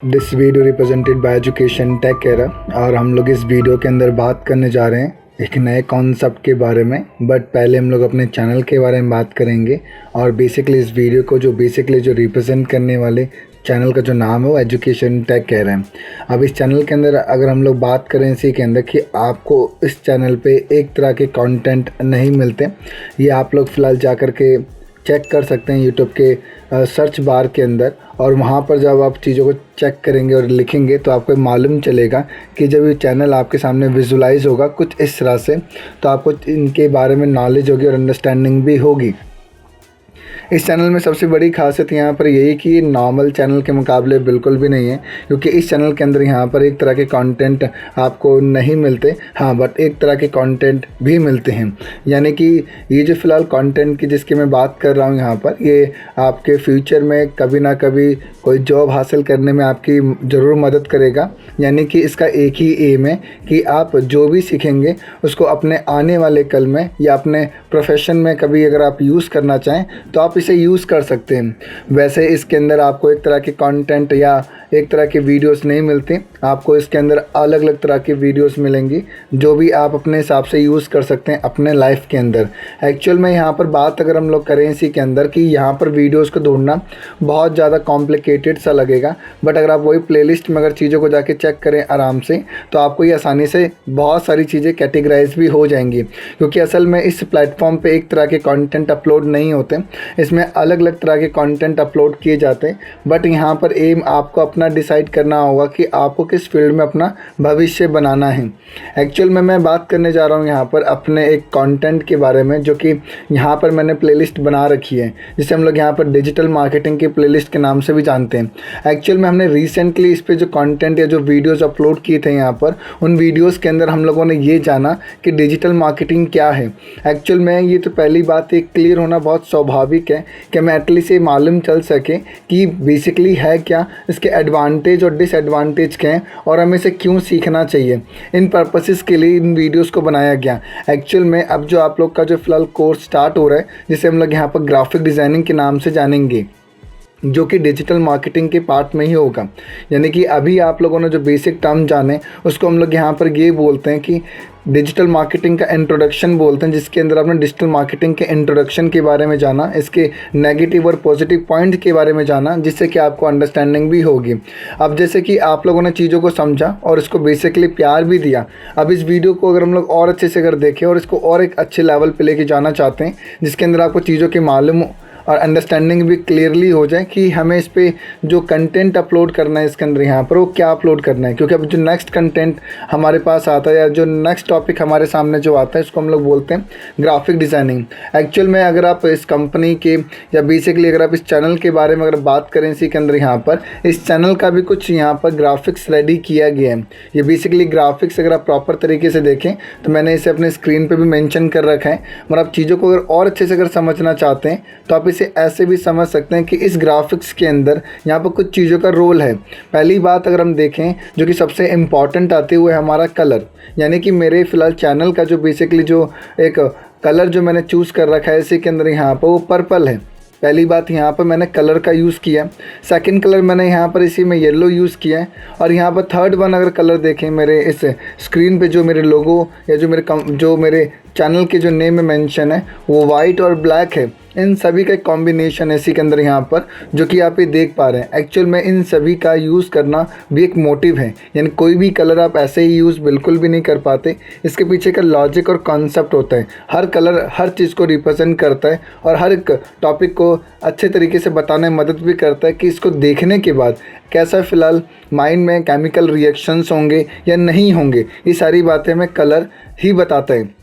This video represented by education tech era और हम लोग इस वीडियो के अंदर बात करने जा रहे हैं एक नए कॉन्सेप्ट के बारे में। बट पहले हम लोग अपने चैनल के बारे में बात करेंगे और बेसिकली इस वीडियो को जो रिप्रेजेंट करने वाले चैनल का जो नाम है वो एजुकेशन टेक एरा है। अब इस चैनल के अंदर अगर हम लोग बात करें इसी के अंदर कि आपको इस चैनल पे एक तरह के कंटेंट नहीं मिलते, ये आप लोग फ़िलहाल जा कर के चेक कर सकते हैं यूट्यूब के सर्च बार के अंदर। और वहाँ पर जब आप चीज़ों को चेक करेंगे और लिखेंगे तो आपको मालूम चलेगा कि जब ये चैनल आपके सामने विजुलाइज होगा कुछ इस तरह से, तो आपको इनके बारे में नॉलेज होगी और अंडरस्टैंडिंग भी होगी। इस चैनल में सबसे बड़ी खासियत यहाँ पर यही कि नॉर्मल चैनल के मुकाबले बिल्कुल भी नहीं है, क्योंकि इस चैनल के अंदर यहाँ पर एक तरह के कंटेंट आपको नहीं मिलते, हाँ बट एक तरह के कंटेंट भी मिलते हैं। यानी कि ये जो फ़िलहाल कंटेंट की जिसकी मैं बात कर रहा हूँ यहाँ पर, ये आपके फ्यूचर में कभी ना कभी कोई जॉब हासिल करने में आपकी ज़रूर मदद करेगा। यानी कि इसका एक ही एम है कि आप जो भी सीखेंगे उसको अपने आने वाले कल में या अपने प्रोफेशन में कभी अगर आप यूज़ करना चाहें तो आप इसे यूज़ कर सकते हैं। वैसे इसके अंदर आपको एक तरह के कंटेंट या एक तरह के वीडियोस नहीं मिलते, आपको इसके अंदर अलग अलग तरह की वीडियोस मिलेंगी जो भी आप अपने हिसाब से यूज़ कर सकते हैं अपने लाइफ के अंदर। एक्चुअल में यहाँ पर बात अगर हम लोग करें इसी के अंदर कि यहाँ पर वीडियोस को ढूंढना बहुत ज़्यादा कॉम्प्लिकेटेड सा लगेगा, बट अगर आप वही प्लेलिस्ट में अगर चीज़ों को जाके चेक करें आराम से तो आपको ये आसानी से बहुत सारी चीज़ें कैटेगराइज भी हो जाएंगी। क्योंकि असल में इस प्लेटफॉर्म पर एक तरह के कॉन्टेंट अपलोड नहीं होते, इसमें अलग अलग तरह के कंटेंट अपलोड किए जाते हैं। बट यहाँ पर एम आपको अपना डिसाइड करना होगा कि आपको किस फील्ड में अपना भविष्य बनाना है। एक्चुअल में मैं बात करने जा रहा हूँ यहाँ पर अपने एक कंटेंट के बारे में, जो कि यहाँ पर मैंने प्लेलिस्ट बना रखी है जिसे हम लोग यहाँ पर डिजिटल मार्केटिंग की प्लेलिस्ट के नाम से भी जानते हैं। एक्चुअल में हमने रिसेंटली इस पर जो कंटेंट या जो वीडियोज़ अपलोड किए थे यहाँ पर, उन वीडियोज़ के अंदर हम लोगों ने ये जाना कि डिजिटल मार्केटिंग क्या है। एक्चुअल में ये तो पहली बात एक क्लियर होना बहुत स्वाभाविक है कि हमें एटलीस्ट ये मालूम चल सके कि बेसिकली है क्या, इसके एडवांटेज और डिसएडवांटेज क्या हैं और हमें इसे क्यों सीखना चाहिए। इन पर्पसेस के लिए इन वीडियोस को बनाया गया। एक्चुअल में अब जो आप लोग का जो फ़िलहाल कोर्स स्टार्ट हो रहा है, जिसे हम लोग यहाँ पर ग्राफिक डिज़ाइनिंग के नाम से जानेंगे, जो कि डिजिटल मार्केटिंग के पार्ट में ही होगा। यानी कि अभी आप लोगों ने जो बेसिक टर्म जाने उसको हम लोग यहाँ पर ये बोलते हैं कि डिजिटल मार्केटिंग का इंट्रोडक्शन बोलते हैं, जिसके अंदर आपने डिजिटल मार्केटिंग के इंट्रोडक्शन के बारे में जाना, इसके नेगेटिव और पॉजिटिव पॉइंट के बारे में जाना, जिससे कि आपको अंडरस्टैंडिंग भी होगी। अब जैसे कि आप लोगों ने चीज़ों को समझा और इसको बेसिकली प्यार भी दिया, अब इस वीडियो को अगर हम लोग और अच्छे से अगर देखें और इसको और एक अच्छे लेवल पर लेके जाना चाहते हैं, जिसके अंदर आपको चीज़ों की मालूम और अंडरस्टैंडिंग भी क्लियरली हो जाए कि हमें इस पे जो कंटेंट अपलोड करना है इसके अंदर यहाँ पर वो क्या अपलोड करना है। क्योंकि अब जो नेक्स्ट कंटेंट हमारे पास आता है या जो नेक्स्ट टॉपिक हमारे सामने जो आता है इसको हम लोग बोलते हैं ग्राफिक डिज़ाइनिंग। एक्चुअल में अगर आप इस कंपनी के या बेसिकली अगर आप इस चैनल के बारे में अगर बात करें इसी के अंदर यहाँ पर, इस चैनल का भी कुछ यहाँ पर ग्राफिक्स रेडी किया गया है। ये बेसिकली ग्राफिक्स अगर आप प्रॉपर तरीके से देखें तो मैंने इसे अपने स्क्रीन पर भी मैंशन कर रखा है। और आप चीज़ों को अगर और अच्छे से अगर समझना चाहते हैं तो आप इसे ऐसे भी समझ सकते हैं कि इस ग्राफिक्स के अंदर यहाँ पर कुछ चीज़ों का रोल है। पहली बात अगर हम देखें जो कि सबसे इम्पॉर्टेंट आती हुई है हमारा कलर। यानी कि मेरे फ़िलहाल चैनल का जो बेसिकली जो एक कलर जो मैंने चूज़ कर रखा है इसी के अंदर यहाँ पर वो पर्पल है। पहली बात यहाँ पर मैंने कलर का यूज़ किया। सेकंड कलर मैंने यहाँ पर इसी में येलो यूज़ किया है। और यहाँ पर थर्ड वन अगर कलर देखें मेरे इस स्क्रीन पे जो मेरे लोगो या जो मेरे चैनल के जो नेम में मेंशन है वो वाइट और ब्लैक है। इन सभी का एक कॉम्बिनेशन है इसी के अंदर यहाँ पर जो कि आप ये देख पा रहे हैं। एक्चुअल में इन सभी का यूज़ करना भी एक मोटिव है, यानी कोई भी कलर आप ऐसे ही यूज़ बिल्कुल भी नहीं कर पाते। इसके पीछे का लॉजिक और कॉन्सेप्ट होता है। हर कलर हर चीज़ को रिप्रेजेंट करता है और हर एक टॉपिक को अच्छे तरीके से बताने में मदद भी करता है कि इसको देखने के बाद कैसा फ़िलहाल माइंड में केमिकल रिएक्शंस होंगे या नहीं होंगे। ये सारी बातें हमें कलर ही बताता है।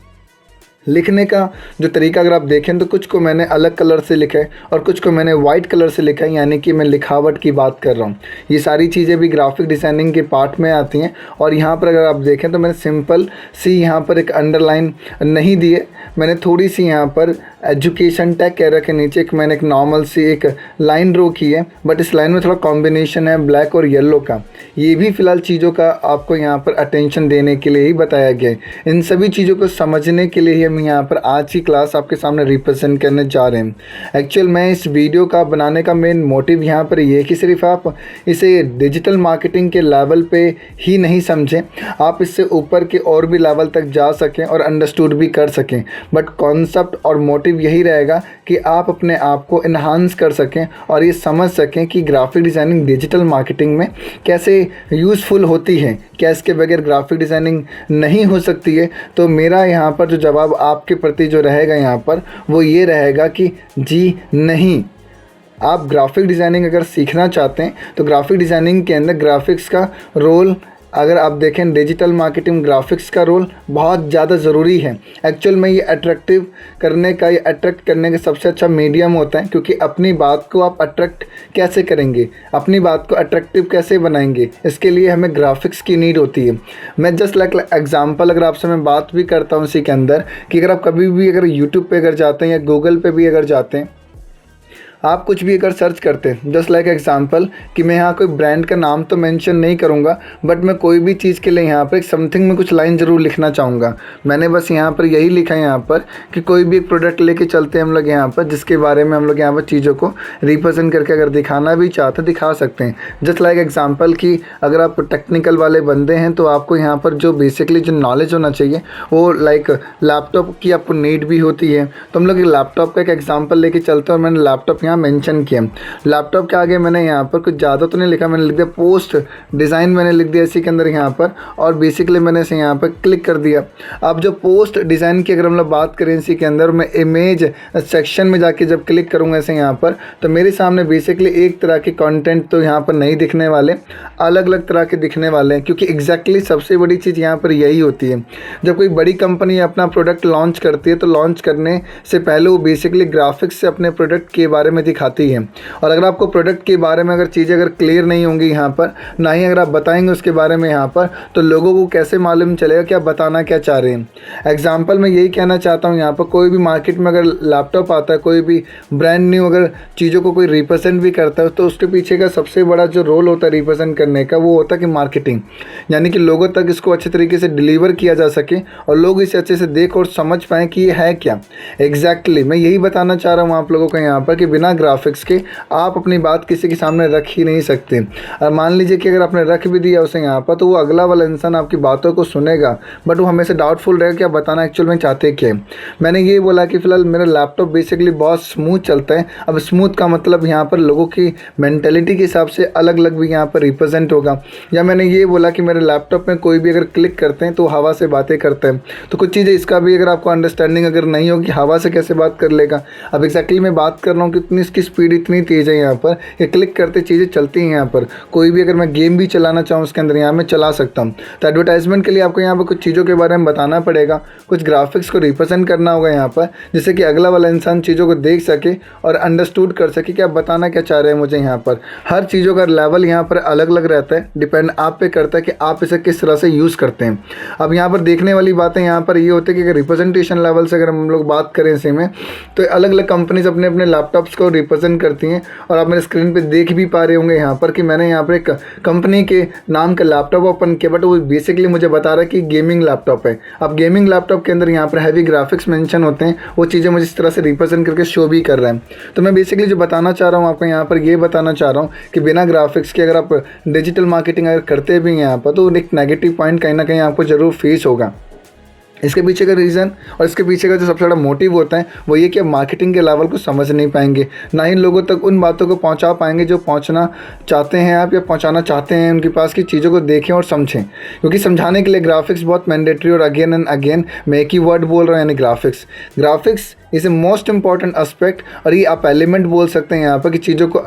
लिखने का जो तरीका अगर आप देखें तो कुछ को मैंने अलग कलर से लिखा है और कुछ को मैंने वाइट कलर से लिखा है, यानी कि मैं लिखावट की बात कर रहा हूँ। ये सारी चीज़ें भी ग्राफिक डिज़ाइनिंग के पार्ट में आती हैं। और यहाँ पर अगर आप देखें तो मैंने सिंपल सी यहाँ पर एक अंडरलाइन नहीं दी है, मैंने थोड़ी सी यहाँ पर एजुकेशन टेक एरा के नीचे मैंने एक नॉर्मल सी एक लाइन ड्रॉ की है। बट इस लाइन में थोड़ा कॉम्बिनेशन है ब्लैक और येलो का। ये भी फ़िलहाल चीज़ों का आपको यहाँ पर अटेंशन देने के लिए ही बताया गया है। इन सभी चीज़ों को समझने के लिए ही हम यहाँ पर आज की क्लास आपके सामने रिप्रेजेंट करने जा रहे हैं। एक्चुअल मैं इस वीडियो का बनाने का मेन मोटिव यहाँ पर ये है कि सिर्फ आप इसे डिजिटल मार्केटिंग के लेवल पे ही नहीं समझें, आप इससे ऊपर के और भी लेवल तक जा सकें और अंडरस्टूड भी कर सकें। बट कॉन्सेप्ट और मोटिव यही रहेगा कि आप अपने आप को इन्हांस कर सकें और ये समझ सकें कि ग्राफिक डिज़ाइनिंग डिजिटल मार्केटिंग में कैसे यूज़फुल होती है, क्या इसके बगैर ग्राफिक डिज़ाइनिंग नहीं हो सकती है। तो मेरा यहाँ पर जो जवाब आपके प्रति जो रहेगा यहाँ पर वो ये रहेगा कि जी नहीं। आप ग्राफिक डिज़ाइनिंग अगर सीखना चाहते हैं तो ग्राफिक डिज़ाइनिंग के अंदर ग्राफिक्स का रोल, अगर आप देखें डिजिटल मार्केटिंग ग्राफिक्स का रोल बहुत ज़्यादा ज़रूरी है। एक्चुअल में ये अट्रैक्टिव करने का, ये अट्रैक्ट करने का सबसे अच्छा मीडियम होता है, क्योंकि अपनी बात को आप अट्रैक्ट कैसे करेंगे, अपनी बात को अट्रैक्टिव कैसे बनाएंगे, इसके लिए हमें ग्राफिक्स की नीड होती है। मैं जस्ट लाइक एग्जांपल अगर आपसे मैं बात भी करता हूँ इसी के अंदर कि अगर आप कभी भी अगर यूट्यूब पे अगर जाते हैं या गूगल पे भी अगर जाते हैं, आप कुछ भी अगर सर्च करते हैं, जस्ट लाइक एग्जांपल कि मैं यहाँ कोई ब्रांड का नाम तो मेंशन नहीं करूँगा, बट मैं कोई भी चीज़ के लिए यहाँ पर एक समथिंग में कुछ लाइन ज़रूर लिखना चाहूँगा। मैंने बस यहाँ पर यही लिखा है यहाँ पर कि कोई भी एक प्रोडक्ट लेके चलते हैं हम लोग यहाँ पर, जिसके बारे में हम लोग यहाँ पर चीज़ों को रिप्रेजेंट करके अगर दिखाना भी चाहते हैं दिखा सकते हैं। जस्ट लाइक एग्जाम्पल कि अगर आप टेक्निकल वाले बंदे हैं तो आपको यहाँ पर जो बेसिकली जो नॉलेज होना चाहिए वो लाइक लैपटॉप की आपको नीड भी होती है। तो हम लोग लैपटॉप का एक एग्जाम्पल लेके चलते हैं और मैंने लैपटॉप यहाँ मेंशन किया। लैपटॉप के आगे मैंने यहाँ पर कुछ ज़्यादा तो नहीं लिखा, मैंने लिख दिया पोस्ट डिज़ाइन, मैंने लिख दिया इसी के अंदर यहाँ पर, और बेसिकली मैंने इसे यहाँ पर क्लिक कर दिया। अब जो पोस्ट डिज़ाइन की अगर हम लोग बात करें इसी के अंदर, मैं इमेज सेक्शन में जाके जब क्लिक करूँगा इसे यहाँ पर, तो मेरे सामने बेसिकली एक तरह के कंटेंट तो यहाँ पर नहीं दिखने वाले, अलग अलग तरह के दिखने वाले हैं। क्योंकि एग्जैक्टली सबसे बड़ी चीज़ यहाँ पर यही होती है, जब कोई बड़ी कंपनी अपना प्रोडक्ट लॉन्च करती है तो लॉन्च करने से पहले वो बेसिकली ग्राफिक्स से अपने प्रोडक्ट के बारे में दिखाती है। और अगर आपको प्रोडक्ट के बारे में अगर चीज़ें अगर क्लियर नहीं होंगी यहाँ पर, ना ही अगर आप बताएंगे उसके बारे में यहाँ पर, तो लोगों को कैसे मालूम चलेगा कि आप बताना क्या चाह रहे हैं। एग्जाम्पल मैं यही कहना चाहता हूँ यहाँ पर, कोई भी मार्केट में अगर लैपटॉप आता है, कोई भी ब्रांड न्यू अगर चीज़ों को कोई रिप्रेजेंट भी करता है, तो उसके पीछे का सबसे बड़ा जो रोल होता है रिप्रेजेंट करने का वो होता है कि मार्केटिंग, यानी कि लोगों तक इसको अच्छे तरीके से डिलीवर किया जा सके और लोग इसे अच्छे से देख और समझ पाएँ कि ये है क्या। एग्जैक्टली मैं यही बताना चाह रहा हूँ आप लोगों को यहाँ पर कि बिना ग्राफिक्स के आप अपनी बात किसी के सामने रख ही नहीं सकते। और मान लीजिए कि अगर आपने रख भी दिया उसे यहाँ पर, तो वो अगला वाला इंसान आपकी बातों को सुनेगा, बट वो हमेशा डाउटफुल रहेगा कि आप बताना एक्चुअल में चाहते क्या है। मैंने ये बोला कि फ़िलहाल मेरा लैपटॉप बेसिकली बहुत स्मूथ चलता है। अब स्मूथ का मतलब यहाँ पर लोगों की मेंटेलिटी के हिसाब से अलग अलग भी यहाँ पर रिप्रेजेंट होगा। या मैंने ये बोला कि मेरे लैपटॉप में कोई भी अगर क्लिक करते हैं तो हवा से बातें करते हैं। तो कुछ चीज़ें इसका भी अगर आपको अंडरस्टैंडिंग अगर नहीं होगी, हवा से कैसे बात कर लेगा। अब एक्जैक्टली मैं बात कर रहा हूँ कि इतनी इसकी स्पीड इतनी तेज़ है यहाँ पर, ये क्लिक करते चीज़ें चलती हैं यहाँ पर। कोई भी अगर मैं गेम भी चलाना चाहूँ उसके अंदर यहाँ मैं चला सकता हूँ। तो एडवर्टाइजमेंट के लिए आपको यहाँ पर कुछ चीज़ों के बारे में बताना पड़ेगा, कुछ ग्राफिक्स को रिप्रेजेंट करना होगा यहाँ पर, जिससे कि अगला वाला इंसान चीज़ों को देख सके और अंडरस्टूड कर सके कि आप बताना क्या चाह रहे हैं मुझे यहाँ पर। हर चीज़ों का लेवल यहाँ पर अलग अलग रहता है, डिपेंड आप पे करता है कि आप इसे किस तरह से यूज़ करते हैं। अब यहाँ पर देखने वाली बातें यहाँ पर ये होती है कि अगर रिप्रेजेंटेशन लेवल से अगर हम लोग बात करें इसी में, तो अलग अलग कंपनीज अपने अपने लैपटॉप्स को रिप्रेजेंट करती हैं। और आप मेरे स्क्रीन पे देख भी पा रहे होंगे यहाँ पर कि मैंने यहाँ पर एक कंपनी के नाम का लैपटॉप ओपन किया, बट वो बेसिकली मुझे बता रहा है कि गेमिंग लैपटॉप है। अब गेमिंग लैपटॉप के अंदर यहाँ पर हैवी ग्राफिक्स मेंशन होते हैं, वो चीज़ें मुझे इस तरह से रिप्रेजेंट करके शो भी कर रहा है। तो मैं बेसिकली जो बताना चाह रहा हूँ आपको यहाँ पर ये बताना चाह रहा हूँ कि बिना ग्राफिक्स के अगर आप डिजिटल मार्केटिंग अगर करते भी हैं यहाँ पर, तो एक नेगेटिव पॉइंट कहीं ना कहीं आपको ज़रूर फेस होगा। इसके पीछे का रीज़न और इसके पीछे का जो सबसे बड़ा मोटिव होता है वो ये कि आप मार्केटिंग के लेवल को समझ नहीं पाएंगे, ना ही लोगों तक उन बातों को पहुंचा पाएंगे जो पहुंचना चाहते हैं आप या पहुंचाना चाहते हैं उनके पास, की चीज़ों को देखें और समझें। क्योंकि समझाने के लिए ग्राफिक्स बहुत मैंडेटरी, और अगेन एंड अगेन मैं एक ही वर्ड बोल रहा हूँ, यानी graphics is a most important aspect. और ये आप एलिमेंट बोल सकते हैं यहाँ पर कि चीज़ों को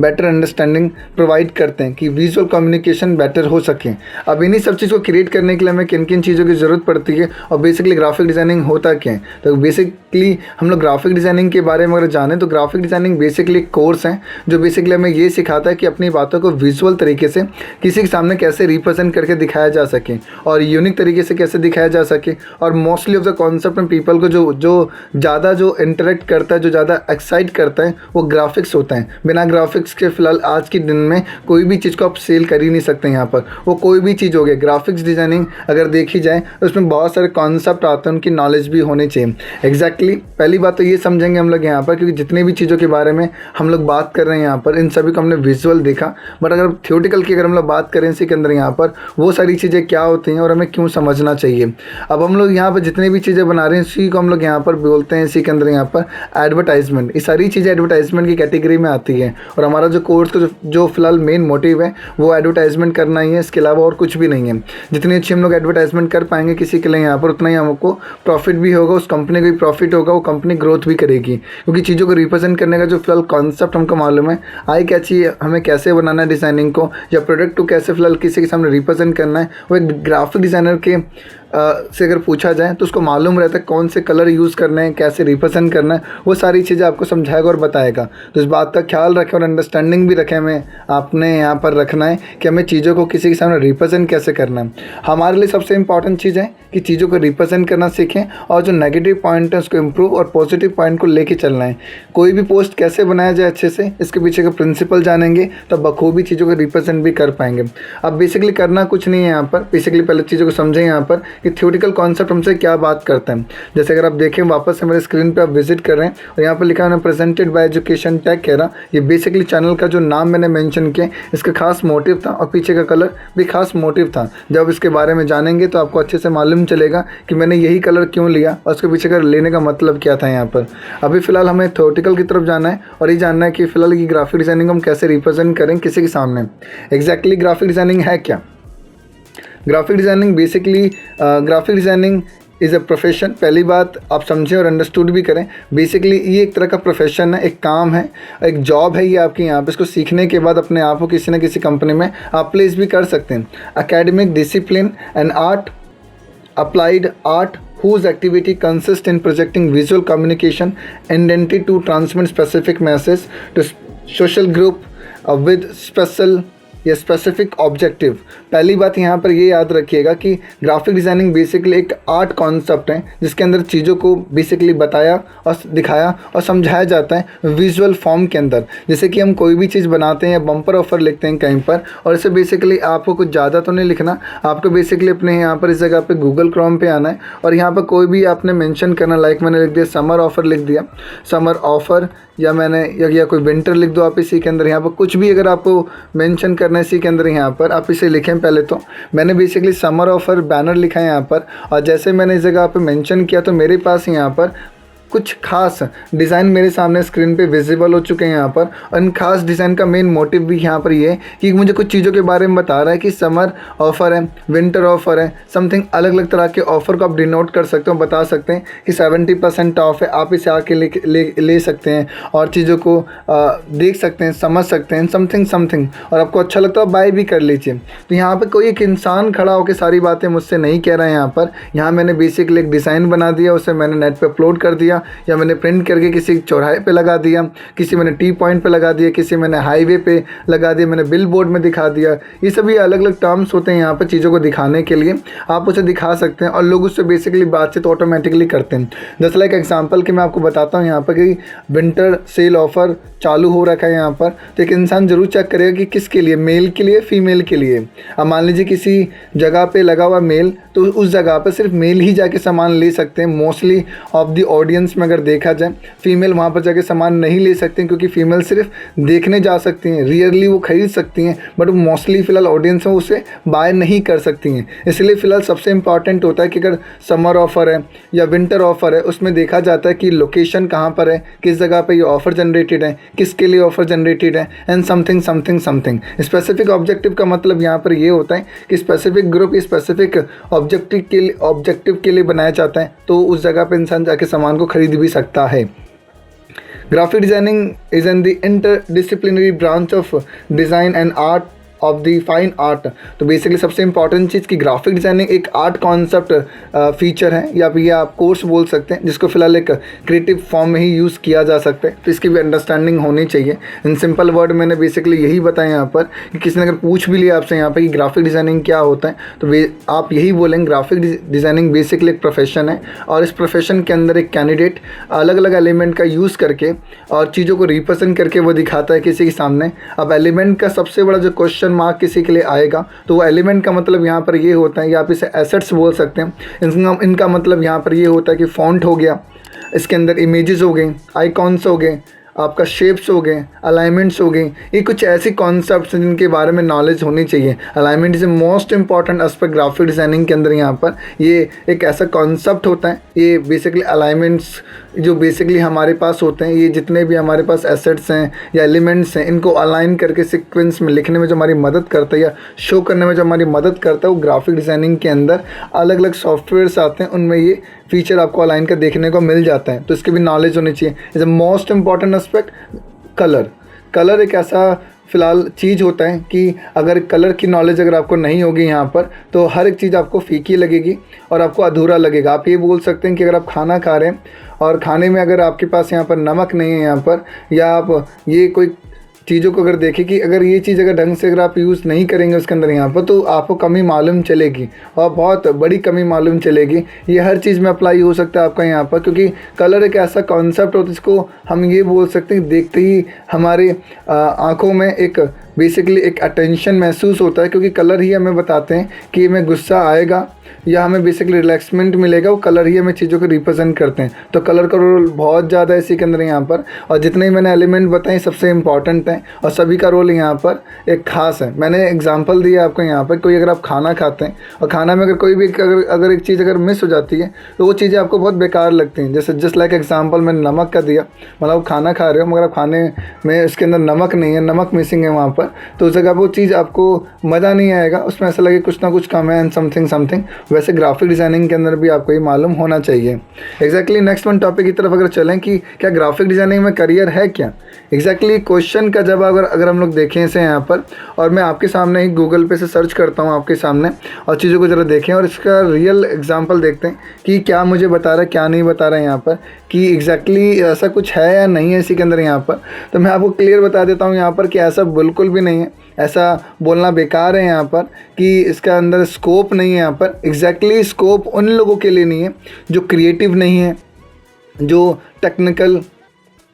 बेटर अंडरस्टैंडिंग प्रोवाइड करते हैं कि विजुअल कम्युनिकेशन बेटर हो सके। अब इन्हीं सब चीज़ को क्रिएट करने के लिए हमें किन किन चीज़ों की ज़रूरत पड़ती है और बेसिकली ग्राफिक डिज़ाइनिंग होता क्या है। तो बेसिकली हम लोग ग्राफिक डिज़ाइनिंग के बारे में अगर जानें तो ग्राफिक डिज़ाइनिंग बेसिकली एक कोर्स है जो बेसिकली हमें ये सिखाता है कि अपनी बातों को विजुअल तरीके से किसी के सामने कैसे रिप्रेजेंट करके दिखाया जा सके और यूनिक तरीके से कैसे दिखाया जा सके। और मोस्टली ऑफ द कॉन्सेप्ट में पीपल को जो ज़्यादा जो इंटरेक्ट करता है, जो ज़्यादा एक्साइट करता है वो ग्राफिक्स होता है। बिना ग्राफिक्स के फ़िलहाल आज के दिन में कोई भी चीज़ को आप सेल कर ही नहीं सकते यहाँ पर। वो कोई भी चीज़ हो गया, ग्राफिक्स डिज़ाइनिंग अगर देखी जाए तो उसमें बहुत सारे कॉन्सेप्ट आते हैं, उनकी नॉलेज भी होनी चाहिए। एग्जैक्टली पहली बात तो ये समझेंगे हम लोग यहाँ पर, क्योंकि जितनी भी चीज़ों के बारे में हम लोग बात कर रहे हैं यहाँ पर, इन सभी को हमने विजुअल देखा, बट अगर थियोटिकल की अगर हम लोग बात करें इसी के अंदर यहाँ पर, वो सारी चीज़ें क्या होती हैं और हमें क्यों समझना चाहिए। अब हम लोग यहाँ पर जितनी भी चीज़ें बना रहे हैं इसी को हम लोग यहाँ पर बोलते हैं, इसी के अंदर यहाँ पर एडवर्टाइजमेंट। ये सारी चीज़ें एडवर्टाइजमेंट की कैटेगरी में आती है और हमारा जो कोर्स का जो फिलहाल मेन मोटिव है वो एडवर्टाइजमेंट करना ही है, इसके अलावा और कुछ भी नहीं है। जितनी अच्छी हम लोग एडवर्टाइजमेंट कर पाएंगे किसी के लिए यहाँ पर, उतना ही हमको प्रॉफिट भी होगा, उस कंपनी को भी प्रॉफिट होगा, वो कंपनी ग्रोथ भी करेगी। क्योंकि चीज़ों को रिप्रेजेंट करने का जो फिलहाल कॉन्सेप्ट हमको मालूम है, आई क्या चाहिए, हमें कैसे बनाना है डिज़ाइनिंग को, या प्रोडक्ट को कैसे फिलहाल किसी के सामने रिप्रेजेंट करना है, वो एक ग्राफिक डिज़ाइनर के से अगर पूछा जाए तो उसको मालूम रहता है कौन से कलर यूज़ करने हैं, कैसे रिप्रेजेंट करना है, वो सारी चीज़ें आपको समझाएगा और बताएगा। तो इस बात का ख्याल रखें और अंडरस्टैंडिंग भी रखें, हमें आपने यहाँ पर रखना है कि हमें चीज़ों को किसी के सामने रिप्रेजेंट कैसे करना है। हमारे लिए सबसे इंपॉर्टेंट चीज़ है कि चीज़ों को रिप्रेजेंट करना सीखें और जो नेगेटिव पॉइंट है उसको इम्प्रूव और पॉजिटिव पॉइंट को लेके चलना है। कोई भी पोस्ट कैसे बनाया जाए अच्छे से, इसके पीछे का प्रिंसिपल जानेंगे तो बखूबी चीज़ों को रिप्रेजेंट भी कर पाएंगे। अब बेसिकली करना कुछ नहीं है यहाँ पर, बेसिकली पहले चीज़ों को समझें यहाँ पर कि थियोटिकल कॉन्सेप्ट हमसे क्या बात करते हैं। जैसे अगर आप देखें वापस से मेरे स्क्रीन पे आप विजिट कर रहे हैं और यहाँ पर लिखा है प्रेजेंटेड बाय एजुकेशन टेक कह रहा, ये बेसिकली चैनल का जो नाम मैंने मेंशन किया इसका खास मोटिव था और पीछे का कलर भी खास मोटिव था। जब इसके बारे में जानेंगे तो आपको अच्छे से मालूम चलेगा कि मैंने यही कलर क्यों लिया और उसके पीछे का लेने का मतलब क्या था यहाँ पर। अभी फ़िलहाल हमें थियोटिकल की तरफ जाना है और ये जानना है कि फ़िलहाल ये ग्राफिक डिज़ाइनिंग हम कैसे रिप्रेजेंट करें किसी के सामने। एग्जैक्टली ग्राफिक डिज़ाइनिंग है क्या? Graphic designing basically graphic designing is a profession. पहली बात आप समझें और अंडरस्टूड भी करें। बेसिकली ये एक तरह का प्रोफेशन है, एक काम है, एक जॉब है ये आपकी। यहाँ पे इसको सीखने के बाद अपने आप को किसी न किसी कंपनी में आप प्लेस भी कर सकते हैं। Academic discipline and art, applied art whose activity consists in projecting visual communication intended to transmit specific message to social group with special या स्पेसिफिक ऑब्जेक्टिव। पहली बात यहाँ पर ये याद रखिएगा कि ग्राफिक डिज़ाइनिंग बेसिकली एक आर्ट कॉन्सेप्ट है जिसके अंदर चीज़ों को बेसिकली बताया और दिखाया और समझाया जाता है विजुअल फॉर्म के अंदर। जैसे कि हम कोई भी चीज़ बनाते हैं या बम्पर ऑफर लिखते हैं कहीं पर, और इसे बेसिकली आपको कुछ ज़्यादा तो नहीं लिखना, आपको बेसिकली अपने यहाँ पर इस जगह पे गूगल क्रोम पे आना है और यहाँ पर कोई भी आपने मेंशन करना, लाइक मैंने लिख दिया समर ऑफ़र, लिख दिया समर ऑफ़र, या मैंने या कोई विंटर लिख दो आप इसी के अंदर। यहाँ पर कुछ भी अगर आपको मेंशन करना है इसी के अंदर यहाँ पर आप इसे लिखें। पहले तो मैंने बेसिकली समर ऑफ़र बैनर लिखा है यहाँ पर, और जैसे मैंने इस जगह पे मेंशन किया तो मेरे पास यहाँ पर कुछ खास डिज़ाइन मेरे सामने स्क्रीन पे विजिबल हो चुके हैं यहाँ पर। और इन खास डिज़ाइन का मेन मोटिव भी यहाँ पर ये है कि मुझे कुछ चीज़ों के बारे में बता रहा है कि समर ऑफ़र है, विंटर ऑफ़र है, समथिंग अलग अलग तरह के ऑफ़र को आप डिनोट कर सकते हो, बता सकते हैं कि 70% ऑफ है, आप इसे आके ले सकते हैं और चीज़ों को देख सकते हैं, समझ सकते हैं, समथिंग और आपको अच्छा लगता है बाय भी कर लीजिए। तो यहाँ पर कोई एक इंसान खड़ा होकर सारी बातें मुझसे नहीं कह रहा है यहाँ पर। यहाँ मैंने बेसिकली एक डिज़ाइन बना दिया, उसे मैंने नेट पर अपलोड कर दिया या मैंने प्रिंट करके किसी चौराहे पे लगा दिया, किसी मैंने टी पॉइंट पे लगा दिया, किसी मैंने हाईवे पे लगा दिया, मैंने बिल बोर्ड में दिखा दिया। ये सभी अलग अलग टर्म्स होते हैं यहाँ पर चीज़ों को दिखाने के लिए, आप उसे दिखा सकते हैं और लोग उससे बेसिकली बातचीत ऑटोमेटिकली करते हैं। जैसे लाइक एग्जांपल कि मैं आपको बताता हूँ यहाँ पर कि विंटर सेल ऑफ़र चालू हो रखा है यहाँ पर, तो एक इंसान ज़रूर चेक करेगा कि किसके लिए, मेल के लिए, फीमेल के लिए। अब मान लीजिए किसी जगह पे लगा हुआ मेल, तो उस जगह पर सिर्फ मेल ही जाके सामान ले सकते हैं। मोस्टली ऑफ द ऑडियंस में अगर देखा जाए फीमेल वहाँ पर जाके सामान नहीं ले सकते हैं, क्योंकि फीमेल सिर्फ देखने जा सकती हैं, रियरली वो खरीद सकती हैं, बट मोस्टली फ़िलहाल ऑडियंस में उसे बाय नहीं कर सकती हैं। इसलिए फ़िलहाल सबसे इंपॉर्टेंट होता है कि अगर समर ऑफ़र है या विंटर ऑफ़र है, उसमें देखा जाता है कि लोकेशन कहाँ पर है, किस जगह पर ये ऑफ़र जनरेटेड है, किसके लिए ऑफ़र जनरेटेड है, एंड समथिंग। स्पेसिफिक ऑब्जेक्टिव का मतलब यहाँ पर ये होता है कि स्पेसिफिक ग्रुप स्पेसिफिक ऑब्जेक्टिव के लिए बनाया जाता है, तो उस जगह पर इंसान जाके सामान को खरीद भी सकता है। Graphic designing is an the interdisciplinary branch of design and art of the fine art. तो बेसिकली सबसे इंपॉर्टेंट चीज़ कि ग्राफिक डिज़ाइनिंग एक आर्ट कॉन्सेप्ट फीचर है, या फिर ये आप कोर्स बोल सकते हैं, जिसको फिलहाल एक क्रिएटिव फॉर्म में ही यूज़ किया जा सकता है। तो इसकी भी अंडरस्टैंडिंग होनी चाहिए। इन सिंपल वर्ड मैंने बेसिकली यही बताया यहाँ पर कि किसी ने अगर पूछ भी लिया आपसे यहाँ पर कि ग्राफिक डिज़ाइनिंग क्या होता है, तो आप यही बोलेंगे ग्राफिक डिज़ाइनिंग बेसिकली एक प्रोफेशन है, और इस प्रोफेशन के अंदर एक कैंडिडेट अलग अलग एलिमेंट का यूज़ करके और चीज़ों को रिप्रेजेंट करके वो दिखाता है किसी के सामने। अब एलिमेंट का सबसे बड़ा जो क्वेश्चन मार्क किसी के लिए आएगा, तो वो एलिमेंट का मतलब यहाँ पर ये होता है, या आप इसे एसेट्स बोल सकते हैं। इनका मतलब यहाँ पर ये होता है कि फॉन्ट हो गया, इसके अंदर इमेजेस हो गए, आइकॉन्स हो गए, आपका शेप्स हो गए, अलाइनमेंट्स हो गए। ये कुछ ऐसी कॉन्सेप्ट्स हैं जिनके बारे में नॉलेज होनी चाहिए। Alignment is a most important aspect graphic designing के अंदर। यहाँ पर ये एक ऐसा कॉन्सेप्ट होता है, ये बेसिकली अलाइनमेंट्स जो बेसिकली हमारे पास होते हैं, ये जितने भी हमारे पास एसेट्स हैं या एलिमेंट्स हैं, इनको अलाइन करके सीक्वेंस में लिखने में जो हमारी मदद करता है या शो करने में जो हमारी मदद करता है, वो ग्राफिक डिज़ाइनिंग के अंदर अलग अलग सॉफ्टवेयर्स आते हैं, उनमें ये फीचर आपको अलाइन कर देखने को मिल जाता है। तो इसकी भी नॉलेज होनी चाहिए। Is a most important aspect colour एक ऐसा फ़िलहाल चीज़ होता है कि अगर कलर की नॉलेज अगर आपको नहीं होगी यहाँ पर, तो हर एक चीज़ आपको फीकी लगेगी और आपको अधूरा लगेगा। आप ये बोल सकते हैं कि अगर आप खाना खा रहे हैं और खाने में अगर आपके पास यहाँ पर नमक नहीं है यहाँ पर, या आप ये कोई चीज़ों को अगर देखें कि अगर ये चीज़ अगर ढंग से अगर आप यूज़ नहीं करेंगे उसके अंदर यहाँ पर, तो आपको कमी मालूम चलेगी और बहुत बड़ी कमी मालूम चलेगी। ये हर चीज़ में अप्लाई हो सकता है आपका यहाँ पर, क्योंकि कलर एक ऐसा कॉन्सेप्ट होता है जिसको हम ये बोल सकते हैं देखते ही हमारे आँखों में एक बेसिकली एक अटेंशन महसूस होता है, क्योंकि कलर ही हमें बताते हैं कि हमें गुस्सा आएगा या हमें बेसिकली रिलैक्समेंट मिलेगा। वो कलर ही हमें चीज़ों को रिप्रेजेंट करते हैं। तो कलर का रोल बहुत ज़्यादा है इसी के अंदर यहाँ पर, और जितने ही मैंने एलिमेंट बताए सबसे इंपॉर्टेंट हैं और सभी का रोल यहाँ पर एक खास है। मैंने एग्जांपल दिया आपको यहाँ पर, कोई अगर आप खाना खाते हैं और खाना में अगर कोई भी अगर एक चीज़ अगर मिस हो जाती है, तो वो चीज़ें आपको बहुत बेकार लगती हैं। जैसे जस्ट लाइक एग्जाम्पल मैंने नमक का दिया, मतलब खाना खा रहे हो मगर आप खाने में इसके अंदर नमक नहीं है, नमक मिसिंग है वहाँ पर, तो उस जगह वो चीज़ आपको मज़ा नहीं आएगा, उसमें ऐसा लगे कुछ ना कुछ कम है एंड समथिंग। वैसे ग्राफिक डिज़ाइनिंग के अंदर भी आपको ये मालूम होना चाहिए। एग्जैक्टली नेक्स्ट वन टॉपिक की तरफ अगर चलें कि क्या ग्राफिक डिज़ाइनिंग में करियर है क्या। एग्जैक्टली क्वेश्चन का जवाब अगर हम लोग देखें इसे यहाँ पर, और मैं आपके सामने ही गूगल पे से सर्च करता हूँ आपके सामने, और चीज़ों को ज़रा देखें और इसका रियल एग्जाम्पल देखते हैं कि क्या मुझे बता रहा है क्या नहीं बता रहा है यहाँ पर, कि एग्जैक्टली ऐसा कुछ है या नहीं है इसी के अंदर यहाँ पर। तो मैं आपको क्लियर बता देता हूँ यहाँ पर कि ऐसा बिल्कुल भी नहीं है, ऐसा बोलना बेकार है यहाँ पर कि इसका अंदर स्कोप नहीं है यहाँ पर। एग्जैक्टली स्कोप उन लोगों के लिए नहीं है जो क्रिएटिव नहीं है, जो टेक्निकल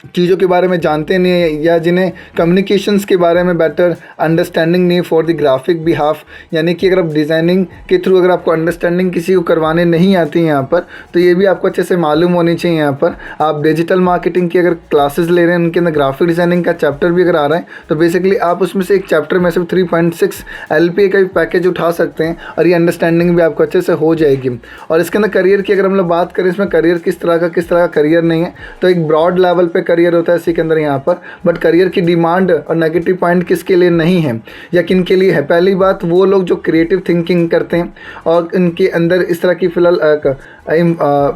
चीज़ों के बारे में जानते नहीं है, या जिन्हें कम्युनिकेशंस के बारे में बेटर अंडरस्टैंडिंग नहीं फॉर द ग्राफिक बिहाफ। यानी कि अगर आप डिज़ाइनिंग के थ्रू अगर आपको अंडरस्टैंडिंग किसी को करवाने नहीं आती है यहाँ पर, तो ये भी आपको अच्छे से मालूम होनी चाहिए। यहाँ पर आप डिजिटल मार्केटिंग की अगर क्लासेस ले रहे हैं, उनके अंदर ग्राफिक डिज़ाइनिंग का चैप्टर भी अगर आ रहा है, तो बेसिकली आप उसमें से एक चैप्टर में सिर्फ 3.6 LPA का भी पैकेज उठा सकते हैं, और ये अंडरस्टैंडिंग भी आपको अच्छे से हो जाएगी। और इसके अंदर करियर की अगर हम लोग बात करें, इसमें करियर किस तरह का करियर नहीं है, तो एक ब्रॉड लेवल पे करियर होता है इसी के अंदर यहाँ पर। बट करियर की डिमांड और नेगेटिव पॉइंट किसके लिए नहीं है या किन के लिए है। पहली बात, वो लोग जो क्रिएटिव थिंकिंग करते हैं और इनके अंदर इस तरह की फिलहाल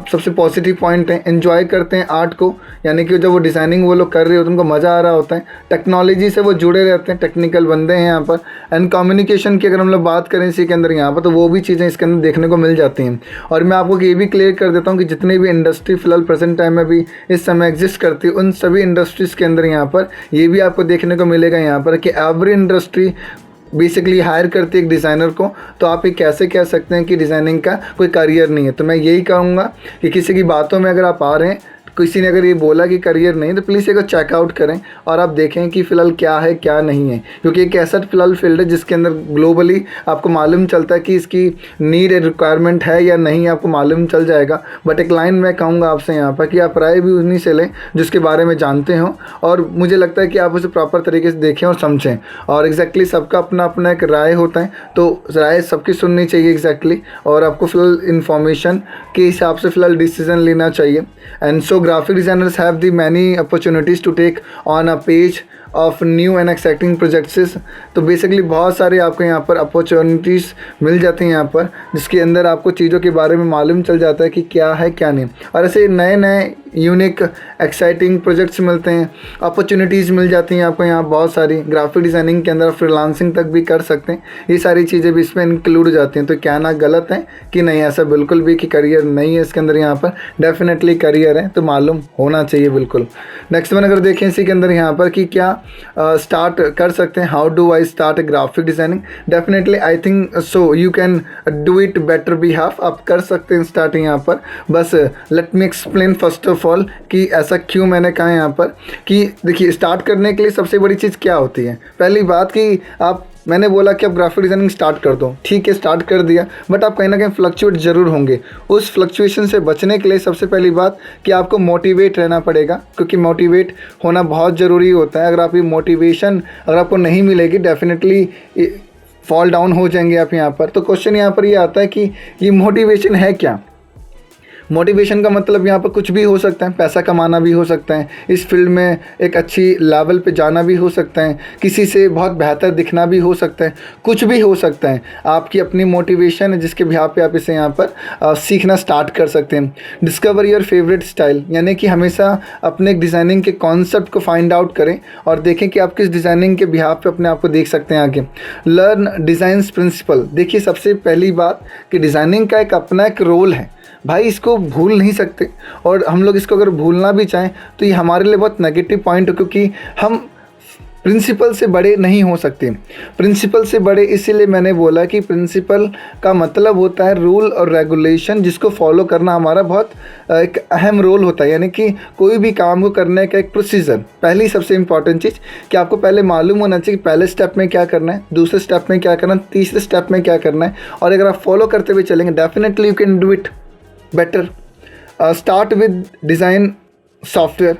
सबसे पॉजिटिव पॉइंट है, एंजॉय करते हैं आर्ट को, यानी कि जब वो डिज़ाइनिंग वो लोग कर रहे होते हैं उनको मज़ा आ रहा होता है, टेक्नोलॉजी से वो जुड़े रहते हैं, टेक्निकल बंदे हैं यहाँ पर। एंड कम्युनिकेशन की अगर हम लोग बात करें इसी के अंदर यहाँ पर, तो वो भी चीज़ें इसके अंदर देखने को मिल जाती हैं। और मैं आपको ये भी क्लियर कर देता हूँ कि जितने भी इंडस्ट्री फिलहाल प्रेजेंट टाइम में भी इस समय एग्जिस्ट करती है, उन सभी इंडस्ट्रीज़ के अंदर यहाँ पर ये भी आपको देखने को मिलेगा यहाँ पर कि एवरी इंडस्ट्री बेसिकली हायर करती है एक डिज़ाइनर को। तो आप ये कैसे कह सकते हैं कि डिज़ाइनिंग का कोई करियर नहीं है। तो मैं यही कहूँगा कि किसी की बातों में अगर आप आ रहे हैं, किसी ने अगर ये बोला कि करियर नहीं, तो प्लीज़ एक चेकआउट करें और आप देखें कि फ़िलहाल क्या है क्या नहीं है, क्योंकि एक ऐसा फ़िलहाल फील्ड है जिसके अंदर ग्लोबली आपको मालूम चलता है कि इसकी नीड रिक्वायरमेंट है या नहीं, आपको मालूम चल जाएगा। बट एक लाइन मैं कहूँगा आपसे यहाँ पर कि आप राय भी उन्हीं से लें जिसके बारे में जानते हो, और मुझे लगता है कि आप उसे प्रॉपर तरीके से देखें और समझें। और एग्जैक्टली सबका अपना अपना एक राय होता है, तो राय सबकी सुननी चाहिए एग्जैक्टली, और आपको फ़िलहाल इन्फॉर्मेशन के हिसाब से फ़िलहाल डिसीजन लेना चाहिए। And so graphic designers have the many opportunities to take on a page of new and exciting projects। तो बेसिकली बहुत सारे आपको यहाँ पर अपॉर्चुनिटीज़ मिल जाती हैं यहाँ पर, जिसके अंदर आपको चीज़ों के बारे में मालूम चल जाता है कि क्या है क्या नहीं। और ऐसे नए नए यूनिक एक्साइटिंग प्रोजेक्ट्स मिलते हैं, अपॉर्चुनिटीज़ मिल जाती हैं आपको यहाँ बहुत सारी। ग्राफिक डिज़ाइनिंग के अंदर फ्रीलांसिंग तक भी कर सकते हैं, ये सारी चीज़ें भी इसमें इंक्लूड हो जाती हैं। तो क्या ना गलत है कि नहीं, ऐसा बिल्कुल भी कि करियर नहीं है इसके अंदर, यहाँ पर डेफिनेटली करियर है, तो मालूम होना चाहिए बिल्कुल। नेक्स्ट वन अगर देखें इसी के अंदर यहाँ पर कि क्या स्टार्ट कर सकते हैं, how do I start graphic designing, definitely I think so you can do it better behalf, आप कर सकते हैं स्टार्टिंग यहाँ पर। बस let me explain first of all कि ऐसा क्यों मैंने कहा यहाँ पर कि देखिए स्टार्ट करने के लिए सबसे बड़ी चीज़ क्या होती है। पहली बात कि मैंने बोला कि आप ग्राफिक डिज़ाइनिंग स्टार्ट कर दो, ठीक है स्टार्ट कर दिया, बट आप कहीं ना कहीं फ्लक्चुएट ज़रूर होंगे। उस फ्लक्चुएशन से बचने के लिए सबसे पहली बात कि आपको मोटिवेट रहना पड़ेगा, क्योंकि मोटिवेट होना बहुत ज़रूरी होता है। अगर आप ये मोटिवेशन अगर आपको नहीं मिलेगी, डेफिनेटली फॉल डाउन हो जाएंगे आप यहाँ पर। तो क्वेश्चन यहाँ पर ये आता है कि ये मोटिवेशन है क्या। मोटिवेशन का मतलब यहाँ पर कुछ भी हो सकता है, पैसा कमाना भी हो सकता है, इस फील्ड में एक अच्छी लेवल पे जाना भी हो सकता है, किसी से बहुत बेहतर दिखना भी हो सकता है, कुछ भी हो सकता है। आपकी अपनी मोटिवेशन है जिसके बिहाफ पे आप इसे यहाँ पर सीखना स्टार्ट कर सकते हैं। डिस्कवर योर फेवरेट स्टाइल, यानी कि हमेशा अपने डिज़ाइनिंग के कॉन्सेप्ट को फाइंड आउट करें और देखें कि आप किस डिज़ाइनिंग के बिहाफ पे अपने आप को देख सकते हैं आगे। लर्न डिज़ाइंस प्रिंसिपल, देखिए सबसे पहली बात कि डिज़ाइनिंग का एक अपना एक रोल है भाई, इसको भूल नहीं सकते। और हम लोग इसको अगर भूलना भी चाहें तो ये हमारे लिए बहुत नेगेटिव पॉइंट है, क्योंकि हम प्रिंसिपल से बड़े नहीं हो सकते। प्रिंसिपल से बड़े इसीलिए मैंने बोला कि प्रिंसिपल का मतलब होता है रूल और रेगुलेशन, जिसको फॉलो करना हमारा बहुत एक अहम रोल होता है। यानी कि कोई भी काम को करने का एक प्रोसीजर, पहली सबसे इंपॉर्टेंट चीज़ कि आपको पहले मालूम होना चाहिए कि पहले स्टेप में क्या करना है, दूसरे स्टेप में क्या करना है, तीसरे स्टेप में क्या करना है। और अगर आप फॉलो करते हुए चलेंगे, definitely you can do it better. Start with design software,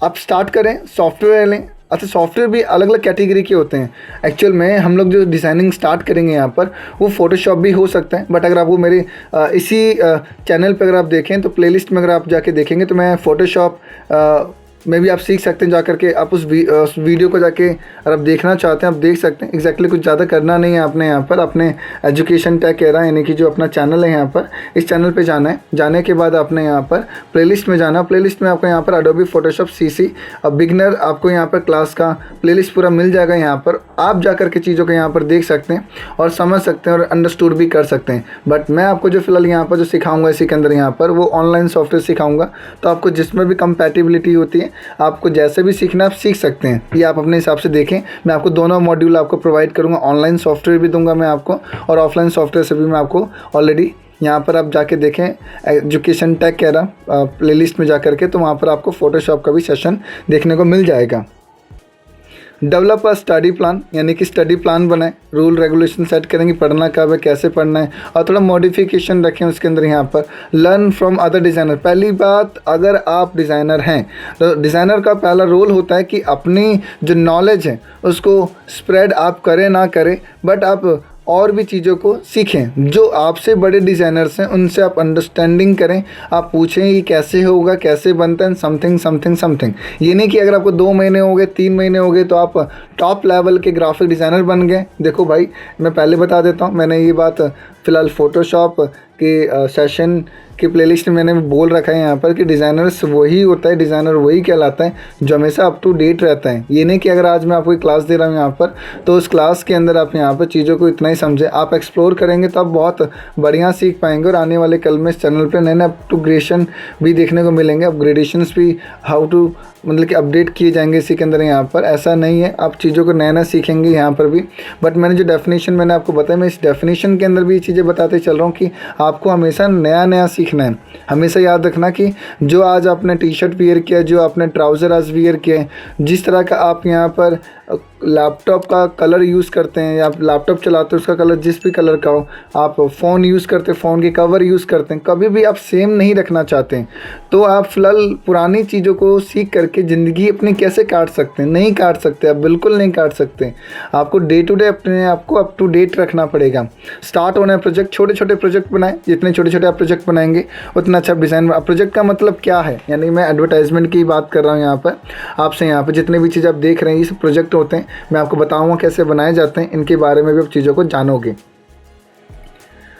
आप स्टार्ट करें सॉफ्टवेयर लें। अच्छा, सॉफ्टवेयर भी अलग अलग कैटेगरी के होते हैं। एक्चुअल में हम लोग जो डिज़ाइनिंग स्टार्ट करेंगे यहाँ पर वो फ़ोटोशॉप भी हो सकता है, बट अगर आप वो मेरे इसी चैनल पे अगर आप देखें तो प्लेलिस्ट में अगर आप जाके देखेंगे तो मैं फ़ोटोशॉप में भी आप सीख सकते हैं। जा करके आप उस वीडियो को जाके अगर आप देखना चाहते हैं आप देख सकते हैं। एग्जैक्टली कुछ ज़्यादा करना नहीं है आपने यहाँ पर, अपने एजुकेशन टेक एरा यानी कि जो अपना चैनल है यहाँ पर, इस चैनल पे जाना है। जाने के बाद आपने यहाँ पर प्लेलिस्ट में जाना, प्लेलिस्ट में आपको यहाँ पर एडोबी फोटोशॉप CC बिगनर आपको यहाँ पर क्लास का प्लेलिस्ट पूरा मिल जाएगा। यहाँ पर आप जा कर के चीज़ों को यहाँ पर देख सकते हैं और समझ सकते हैं और अंडरस्टूड भी कर सकते हैं। बट मैं आपको जो फिलहाल यहाँ पर जो सिखाऊंगा इसी के अंदर यहाँ पर वो ऑनलाइन सॉफ्टवेयर सिखाऊंगा, तो आपको जिसमें भी कंपैटिबिलिटी होती है आपको जैसे भी सीखना आप सीख सकते हैं। ये आप अपने हिसाब से देखें। मैं आपको दोनों मॉड्यूल आपको प्रोवाइड करूँगा, ऑनलाइन सॉफ्टवेयर भी दूंगा मैं आपको और ऑफलाइन सॉफ्टवेयर से भी मैं आपको ऑलरेडी यहाँ पर आप जाके देखें एजुकेशन टेक एरा प्लेलिस्ट में जा करके, तो वहाँ पर आपको फ़ोटोशॉप का भी सेशन देखने को मिल जाएगा। डेवलप अ स्टडी प्लान, यानी कि स्टडी प्लान बनाएं, रूल रेगुलेशन सेट करेंगे, पढ़ना कब है, कैसे पढ़ना है, और थोड़ा मॉडिफिकेशन रखें उसके अंदर। यहाँ पर लर्न फ्रॉम अदर डिज़ाइनर, पहली बात अगर आप डिज़ाइनर हैं तो डिज़ाइनर का पहला रोल होता है कि अपनी जो नॉलेज है उसको स्प्रेड आप करें ना करें, बट आप और भी चीज़ों को सीखें। जो आपसे बड़े डिज़ाइनर्स हैं उनसे आप अंडरस्टैंडिंग करें, आप पूछें ये कैसे होगा, कैसे बनता है, समथिंग समथिंग समथिंग। ये नहीं कि अगर आपको 2 महीने हो गए, 3 महीने हो गए तो आप टॉप लेवल के ग्राफिक डिज़ाइनर बन गए। देखो भाई, मैं पहले बता देता हूँ, मैंने ये बात फ़िलहाल फ़ोटोशॉप के सेशन की प्लेलिस्ट में मैंने बोल रखा है यहाँ पर कि डिज़ाइनर्स वही होता है, डिज़ाइनर वही कहलाता है जो हमेशा अप टू डेट रहता है। ये नहीं कि अगर आज मैं आपको एक क्लास दे रहा हूँ यहाँ पर तो उस क्लास के अंदर आप यहाँ पर चीज़ों को इतना ही समझें। आप एक्सप्लोर करेंगे तो आप बहुत बढ़िया सीख पाएंगे और आने वाले कल में इस चैनल पर नए नए अपग्रेडेशन भी देखने को मिलेंगे। अपग्रेडेशंस भी हाउ टू मतलब कि अपडेट किए जाएंगे इसी के अंदर। यहाँ पर ऐसा नहीं है, आप चीज़ों को नया नया सीखेंगे यहाँ पर भी। बट मैंने जो डेफिनेशन मैंने आपको बताया, मैं इस डेफिनेशन के अंदर भी ये चीज़ें बताते चल रहा हूँ कि आपको हमेशा नया नया सीखना है। हमेशा याद रखना कि जो आज आपने टी शर्ट वियर किया, जो आपने ट्राउज़र आज वियर किए, जिस तरह का आप यहाँ पर लैपटॉप का कलर यूज़ करते हैं या लैपटॉप चलाते हैं उसका कलर जिस भी कलर का हो, आप फ़ोन यूज़ करते हैं, फ़ोन के कवर यूज़ करते हैं, कभी भी आप सेम नहीं रखना चाहते हैं तो आप फ़िलहाल पुरानी चीज़ों को सीख करके ज़िंदगी अपनी कैसे काट सकते हैं? नहीं काट सकते, आप बिल्कुल नहीं काट सकते। आपको डे टू डे अपने आप को अप टू डेट रखना पड़ेगा। स्टार्ट होना है प्रोजेक्ट, छोटे छोटे प्रोजेक्ट बनाएं, जितने छोटे छोटे आप प्रोजेक्ट बनाएंगे उतना अच्छा डिज़ाइन। प्रोजेक्ट का मतलब क्या है, यानी मैं एडवर्टाइजमेंट की बात कर रहा हूँ यहाँ पर आपसे। यहाँ पर जितने भी चीज़ आप देख रहे हैं ये सब प्रोजेक्ट होते हैं, मैं आपको बताऊंगा कैसे बनाए जाते हैं, इनके बारे में भी आप चीज़ों को जानोगे।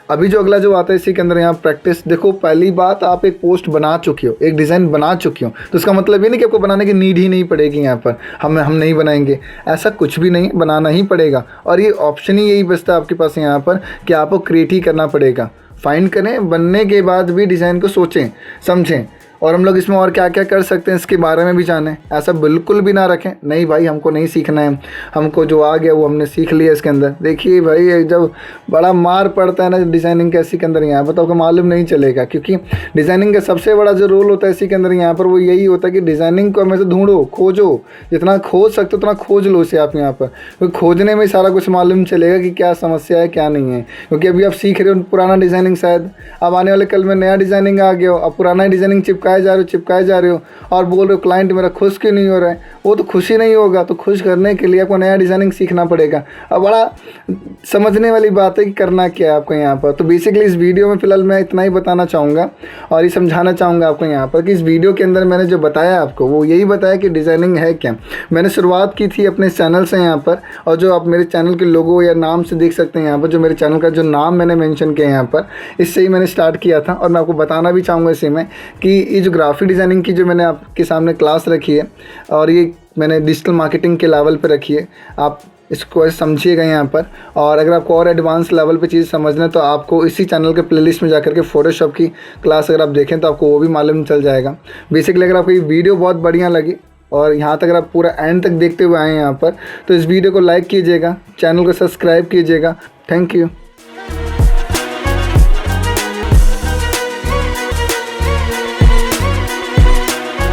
अभी जो अगला जो आता है इसी के अंदर यहाँ प्रैक्टिस। देखो पहली बात, आप एक पोस्ट बना चुके हो, एक डिज़ाइन बना चुके हो, तो इसका मतलब ये नहीं कि आपको बनाने की नीड ही नहीं पड़ेगी। यहाँ पर हम नहीं बनाएंगे, ऐसा कुछ भी नहीं, बनाना ही पड़ेगा। और ये ऑप्शन ही यही बचता है आपके पास यहाँ पर कि आपको क्रिएट ही करना पड़ेगा। फाइंड करें, बनने के बाद भी डिज़ाइन को सोचें समझें, और हम लोग इसमें और क्या क्या कर सकते हैं इसके बारे में भी जानें। ऐसा बिल्कुल भी ना रखें, नहीं भाई हमको नहीं सीखना है, हमको जो आ गया वो हमने सीख लिया इसके अंदर। देखिए भाई जब बड़ा मार पड़ता है ना डिज़ाइनिंग का इसी के अंदर यहाँ पर, तो आपको मालूम नहीं चलेगा, क्योंकि डिज़ाइनिंग का सबसे बड़ा जो रोल होता है इसी के अंदर यहाँ पर वो यही होता है कि डिज़ाइनिंग को हमेशा ढूंढो, खोजो, जितना खोज सकते हो उतना खोज लो इसे आप यहाँ पर, क्योंकि खोजने में सारा कुछ मालूम चलेगा कि क्या समस्या है क्या नहीं है। क्योंकि अभी आप सीख रहे हो पुराना डिज़ाइनिंग, शायद अब आने वाले कल में नया डिज़ाइनिंग आ गया हो, अब पुराना डिज़ाइनिंग चिपकाए जा रहे हो और बोल रहे हो क्लाइंट मेरा खुश क्यों नहीं हो रहा है, वो तो खुशी नहीं होगा। तो खुश करने के लिए आपको नया डिज़ाइनिंग सीखना पड़ेगा। अब बड़ा समझने वाली बात है कि करना क्या है आपको यहाँ पर। तो बेसिकली इस वीडियो में फ़िलहाल मैं इतना ही बताना चाहूँगा और ये समझाना चाहूँगा आपको यहाँ पर कि इस वीडियो के अंदर मैंने जो बताया आपको वो यही बताया कि डिज़ाइनिंग है क्या। मैंने शुरुआत की थी अपने चैनल से यहाँ पर, और जो आप मेरे चैनल के लोगो या नाम से देख सकते हैं यहाँ पर, जो मेरे चैनल का जो नाम मैंने मेंशन किया यहाँ पर, इससे ही मैंने स्टार्ट किया था। और मैं आपको बताना भी चाहूँगा इसी में कि ये जो ग्राफिक डिज़ाइनिंग की जो मैंने आपके सामने क्लास रखी है, और ये मैंने डिजिटल मार्केटिंग के लेवल पे रखी है, आप इसको समझिएगा यहाँ पर। और अगर आपको और एडवांस लेवल पे चीज़ समझना है तो आपको इसी चैनल के प्लेलिस्ट में जाकर के फ़ोटोशॉप की क्लास अगर आप देखें तो आपको वो भी मालूम चल जाएगा। बेसिकली अगर आपको ये वीडियो बहुत बढ़िया लगी और यहाँ तक अगर आप पूरा एंड तक देखते हुए आए हैं यहाँ पर, तो इस वीडियो को लाइक कीजिएगा, चैनल को सब्सक्राइब कीजिएगा। Thank you.